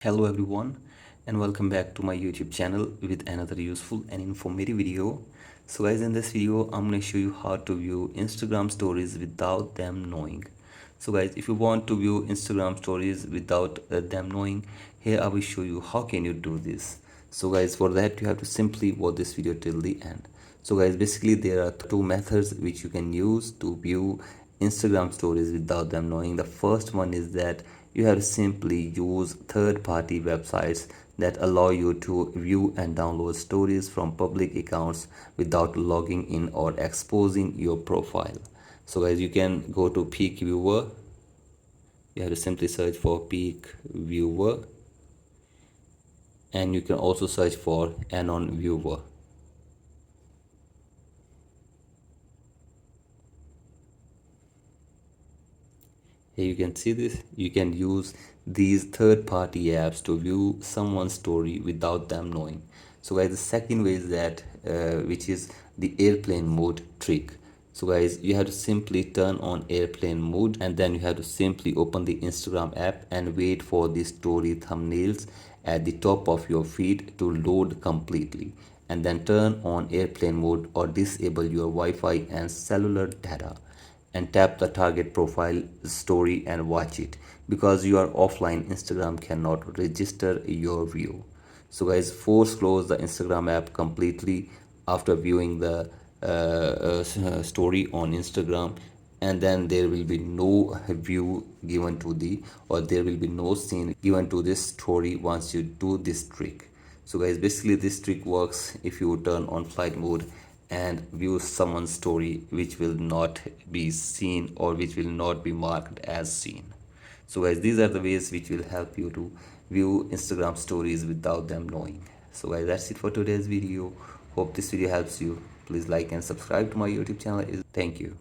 Hello everyone, and welcome back to my YouTube channel with another useful and informative video. So guys, in this video I'm going to show you how to view Instagram stories without them knowing. So guys, if you want to view Instagram stories without them knowing, here I will show you how can you do this. So guys, for that you have to simply watch this video till the end. So guys, basically there are two methods which you can use to view Instagram stories without them knowing. The first one is that you have to simply use third-party websites that allow you to view and download stories from public accounts without logging in or exposing your profile. So guys, you can go to Peak Viewer. You have to simply search for Peak Viewer, and you can also search for Anon Viewer. Here you can see this. You can use these third-party apps to view someone's story without them knowing. So guys, the second way is that which is the airplane mode trick. So guys, you have to simply turn on airplane mode, and then you have to simply open the Instagram app and wait for the story thumbnails at the top of your feed to load completely, and then turn on airplane mode or disable your Wi-Fi and cellular data and tap the target profile story and watch it. Because you are offline, Instagram cannot register your view. So guys, force close the Instagram app completely after viewing the story on Instagram, and then there will be no view given to the, or there will be no scene given to this story once you do this trick. So guys, basically this trick works if you turn on flight mode and view someone's story which will not be seen or which will not be marked as seen. So guys, these are the ways which will help you to view Instagram stories without them knowing. So guys, that's it for today's video. Hope this video helps you. Please like and subscribe to my YouTube channel. Thank you.